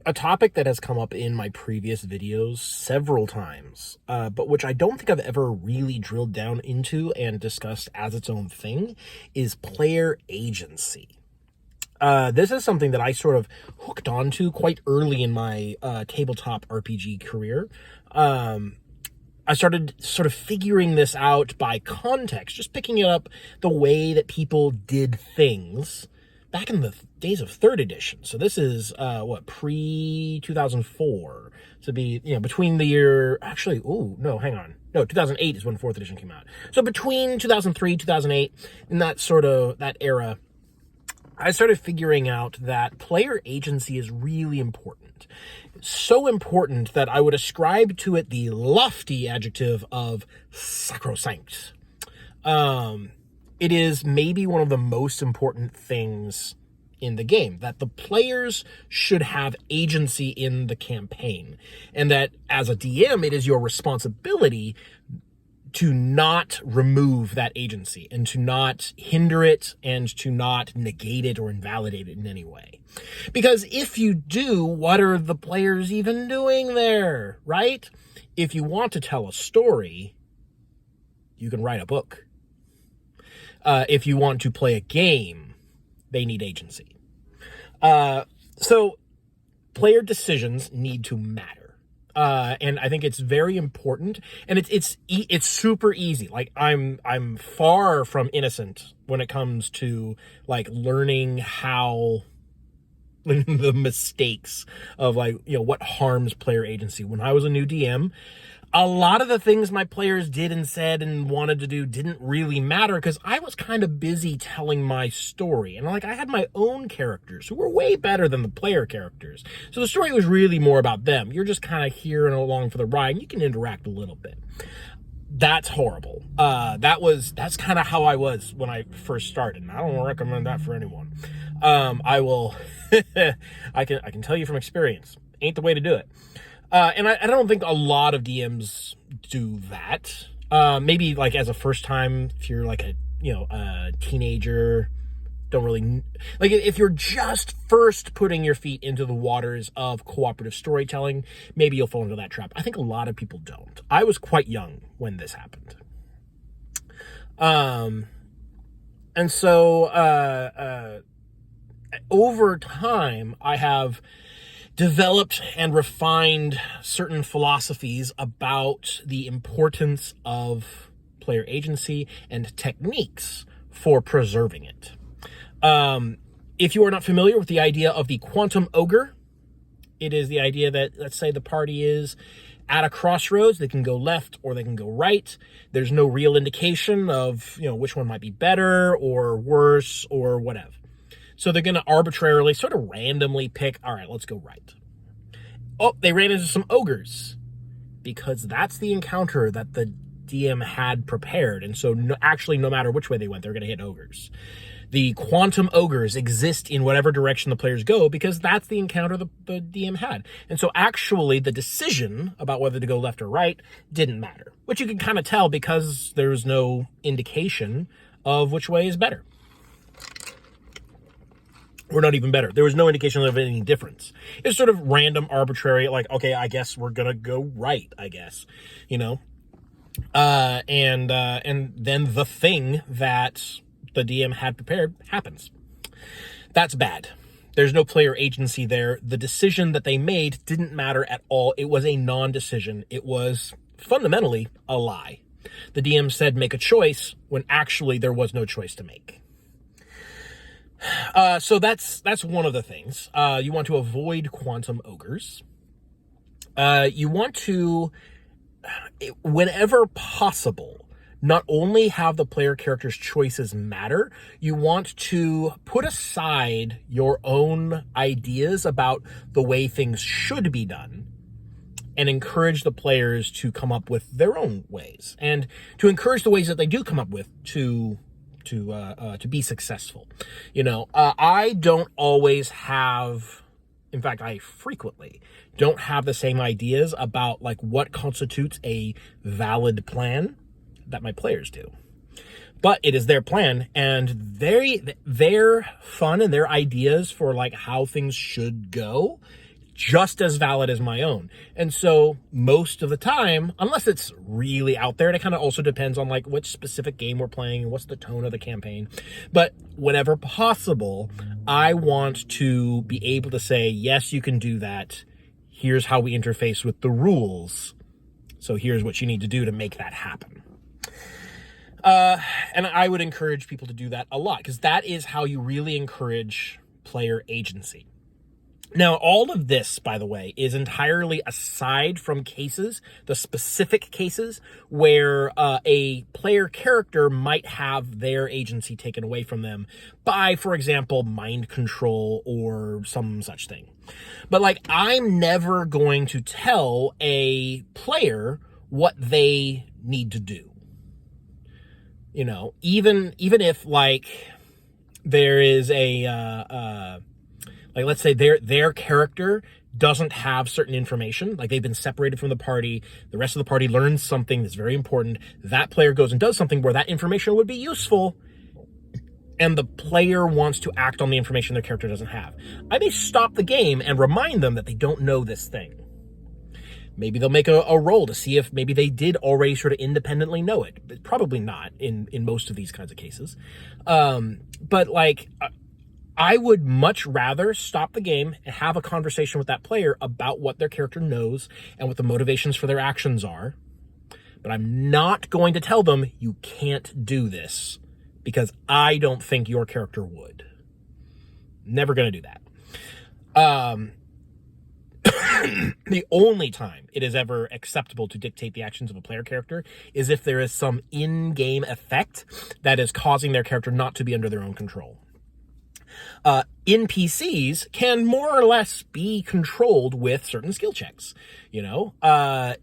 a topic that has come up in my previous videos several times, but which I don't think I've ever really drilled down into and discussed as its own thing, is player agency. This is something that I sort of hooked onto quite early in my tabletop RPG career. I started sort of figuring this out by context, just picking it up the way that people did things back in the days of 3rd edition. So this is, pre-2004. To be, between the year, actually, no, hang on. No, 2008 is when 4th edition came out. So between 2003, 2008, in that era, I started figuring out that player agency is really important. So important that I would ascribe to it the lofty adjective of sacrosanct. It is maybe one of the most important things in the game, that the players should have agency in the campaign, and that as a DM, it is your responsibility to not remove that agency and to not hinder it and to not negate it or invalidate it in any way. Because if you do, what are the players even doing there, right? If you want to tell a story, you can write a book. If you want to play a game, they need agency. So player decisions need to matter. And I think it's very important, and it's super easy. Like I'm far from innocent when it comes to like learning how the mistakes of what harms player agency. When I was a new DM, a lot of the things my players did and said and wanted to do didn't really matter because I was kind of busy telling my story. And I had my own characters who were way better than the player characters. So the story was really more about them. You're just kind of here and along for the ride, and you can interact a little bit. That's horrible. That's kind of how I was when I first started. And I don't recommend that for anyone. I will, I can tell you from experience, ain't the way to do it. And I don't think a lot of DMs do that. Maybe as a first time, if you're a teenager, don't really if you're just first putting your feet into the waters of cooperative storytelling, maybe you'll fall into that trap. I think a lot of people don't. I was quite young when this happened. And so, over time, I have developed and refined certain philosophies about the importance of player agency and techniques for preserving it. If you are not familiar with the idea of the quantum ogre, it is the idea that, let's say the party is at a crossroads. They can go left or they can go right. There's no real indication of, which one might be better or worse or whatever. So they're going to arbitrarily, sort of randomly pick, all right, let's go right. Oh, they ran into some ogres, because that's the encounter that the DM had prepared. And so actually, no matter which way they went, they're going to hit ogres. The quantum ogres exist in whatever direction the players go, because that's the encounter the DM had. And so actually, the decision about whether to go left or right didn't matter, which you can kind of tell because there's no indication of which way is better. Or not even better. There was no indication of any difference. It's sort of random, arbitrary, okay, I guess we're gonna go right, I guess, and then the thing that the DM had prepared happens. That's bad. There's no player agency there. The decision that they made didn't matter at all. It was a non-decision. It was fundamentally a lie. The DM said make a choice when actually there was no choice to make. So that's one of the things. You want to avoid quantum ogres. You want to, whenever possible, not only have the player character's choices matter, you want to put aside your own ideas about the way things should be done and encourage the players to come up with their own ways, and to encourage the ways that they do come up with to be successful. I don't always have, in fact, I frequently don't have the same ideas about what constitutes a valid plan that my players do. But it is their plan, and their fun and their ideas for how things should go just as valid as my own. And so most of the time, unless it's really out there, and it kind of also depends on like which specific game we're playing and what's the tone of the campaign. But whenever possible, I want to be able to say, yes, you can do that. Here's how we interface with the rules. So here's what you need to do to make that happen. And I would encourage people to do that a lot, because that is how you really encourage player agency. Now, all of this, by the way, is entirely aside from cases, the specific cases where a player character might have their agency taken away from them by, for example, mind control or some such thing. But like, I'm never going to tell a player what they need to do. You know, even if like there is a like, let's say their character doesn't have certain information, like they've been separated from the party, the rest of the party learns something that's very important, that player goes and does something where that information would be useful, and the player wants to act on the information their character doesn't have. I may stop the game and remind them that they don't know this thing. Maybe they'll make a roll to see if maybe they did already sort of independently know it. But probably not in most of these kinds of cases. But like, I would much rather stop the game and have a conversation with that player about what their character knows and what the motivations for their actions are. But I'm not going to tell them, you can't do this, because I don't think your character would. Never going to do that. The only time it is ever acceptable to dictate the actions of a player character is if there is some in-game effect that is causing their character not to be under their own control. NPCs can more or less be controlled with certain skill checks. You know,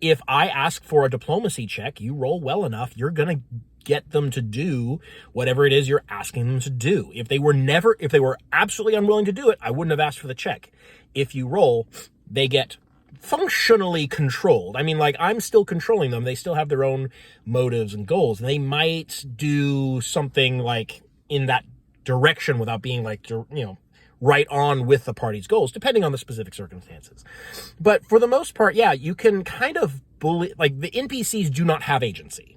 if I ask for a diplomacy check, you roll well enough, you're going to get them to do whatever it is you're asking them to do. If they were absolutely unwilling to do it, I wouldn't have asked for the check. If you roll, they get functionally controlled. I mean, like, I'm still controlling them. They still have their own motives and goals. They might do something like in that direction without being like, you know, right on with the party's goals, depending on the specific circumstances. But for the most part, yeah, you can kind of bully, like, the NPCs do not have agency.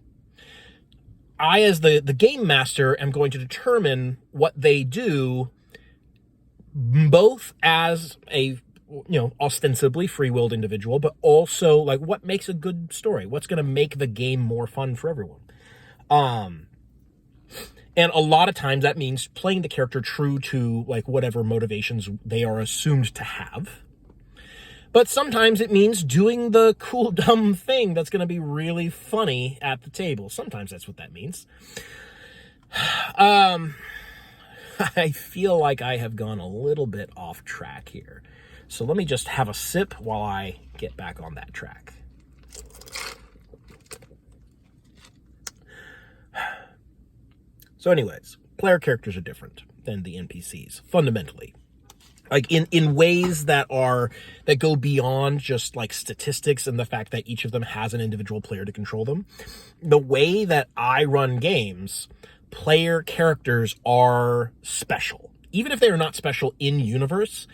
I, as the game master, am going to determine what they do, both as a, you know, ostensibly free-willed individual, but also like what makes a good story, what's going to make the game more fun for everyone. And a lot of times that means playing the character true to like whatever motivations they are assumed to have. But sometimes it means doing the cool, dumb thing that's going to be really funny at the table. Sometimes that's what that means. I feel like I have gone a little bit off track here. So let me just have a sip while I get back on that track. So anyways, player characters are different than the NPCs, fundamentally. Like in ways that go beyond just like statistics and the fact that each of them has an individual player to control them. The way that I run games, player characters are special. Even if they are not special in universe,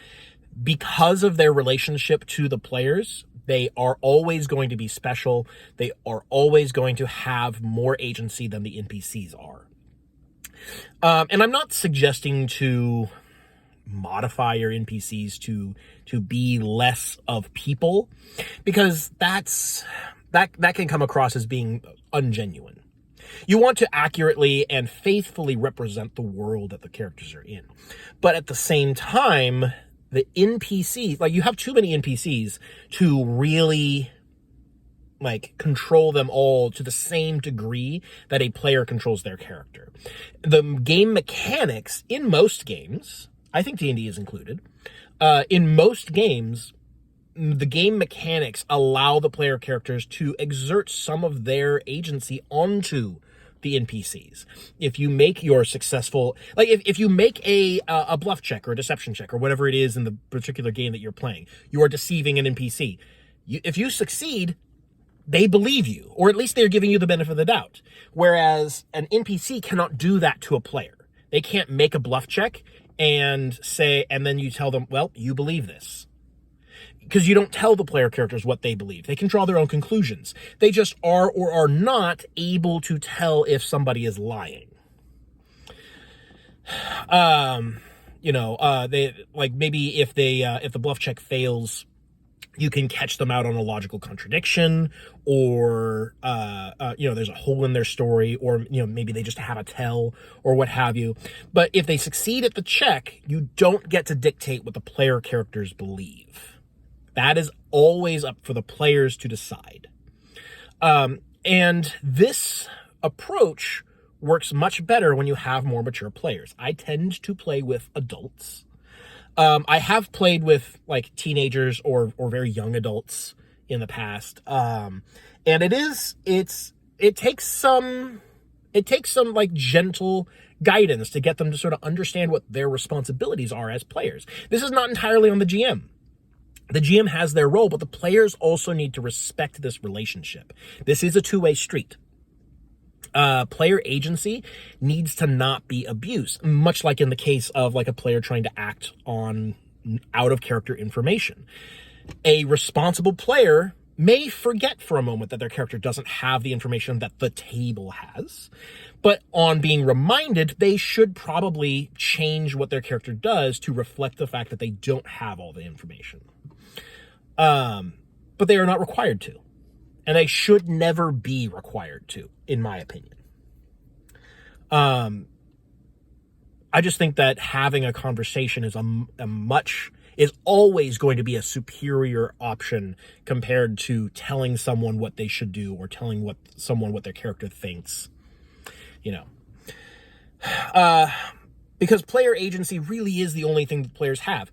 because of their relationship to the players, they are always going to be special. They are always going to have more agency than the NPCs are. And I'm not suggesting to modify your NPCs to be less of people, because that can come across as being ungenuine. You want to accurately and faithfully represent the world that the characters are in. But at the same time, the NPCs, like, you have too many NPCs to really like control them all to the same degree that a player controls their character. The game mechanics in most games, I think D&D is included, in most games, the game mechanics allow the player characters to exert some of their agency onto the NPCs. If you make your successful, like if you make a bluff check or a deception check or whatever it is in the particular game that you're playing, you are deceiving an NPC. If you succeed, they believe you, or at least they're giving you the benefit of the doubt. Whereas an NPC cannot do that to a player. They can't make a bluff check and say, and then you tell them, well, you believe this. because you don't tell the player characters what they believe. They can draw their own conclusions. They just are or are not able to tell if somebody is lying. They like maybe if the bluff check fails, you can catch them out on a logical contradiction, or there's a hole in their story, or maybe they just have a tell or what have you. But if they succeed at the check, you don't get to dictate what the player characters believe. That is always up for the players to decide. And this approach works much better when you have more mature players. I tend to play with adults. I have played with like teenagers or very young adults in the past. And it takes some like gentle guidance to get them to sort of understand what their responsibilities are as players. This is not entirely on the GM. The GM has their role, but the players also need to respect this relationship. This is a two-way street. Player agency needs to not be abused, much like in the case of like a player trying to act on out of character information. A responsible player may forget for a moment that their character doesn't have the information that the table has, but on being reminded, they should probably change what their character does to reflect the fact that they don't have all the information. But they are not required to. And they should never be required to, in my opinion. I just think that having a conversation is is always going to be a superior option compared to telling someone what they should do or telling someone what their character thinks. Because player agency really is the only thing that players have.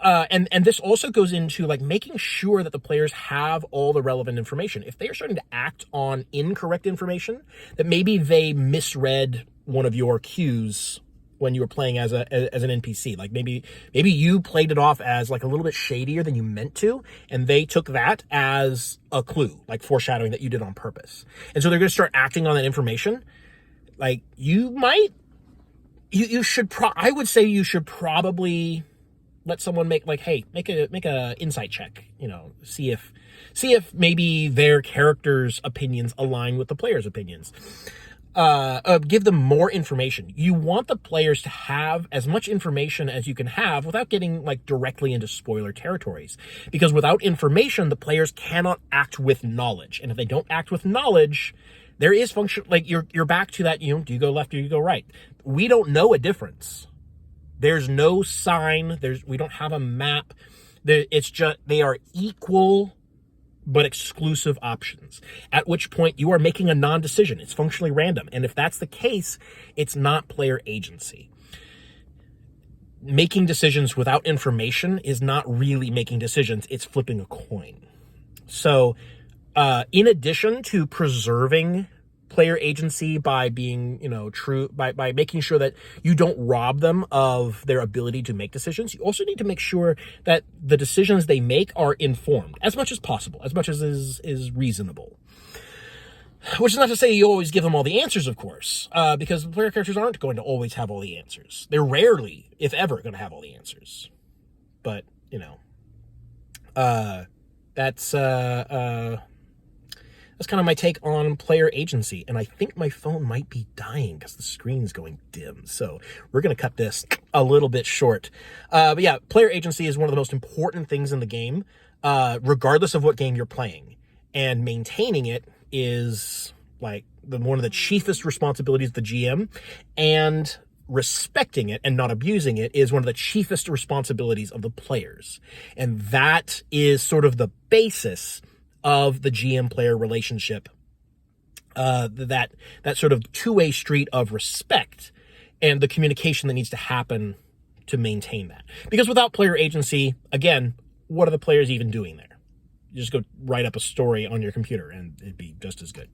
And this also goes into like making sure that the players have all the relevant information. If they are starting to act on incorrect information, that maybe they misread one of your cues when you were playing as an NPC, like maybe you played it off as like a little bit shadier than you meant to, and they took that as a clue, like foreshadowing that you did on purpose. And so they're going to start acting on that information. Like I would say you should probably let someone make a insight check, see if maybe their character's opinions align with the player's opinions. Give them more information. You want the players to have as much information as you can have without getting like directly into spoiler territories, because without information, the players cannot act with knowledge. And if they don't act with knowledge, there is function, like you're back to that, do you go left or you go right? We don't know a difference. There's no sign. We don't have a map. It's just, they are equal but exclusive options, at which point you are making a non-decision. It's functionally random. And if that's the case, it's not player agency. Making decisions without information is not really making decisions. It's flipping a coin. So, in addition to preserving player agency by being, true, by making sure that you don't rob them of their ability to make decisions, you also need to make sure that the decisions they make are informed as much as possible, as much as is reasonable. Which is not to say you always give them all the answers, of course, because the player characters aren't going to always have all the answers. They're rarely, if ever, going to have all the answers. But, that's kind of my take on player agency. And I think my phone might be dying because the screen's going dim. So we're going to cut this a little bit short. But yeah, player agency is one of the most important things in the game, regardless of what game you're playing. And maintaining it is like one of the chiefest responsibilities of the GM. And respecting it and not abusing it is one of the chiefest responsibilities of the players. And that is sort of the basis of the GM-player relationship, that sort of two-way street of respect and the communication that needs to happen to maintain that. Because without player agency, again, what are the players even doing there? You just go write up a story on your computer and it'd be just as good.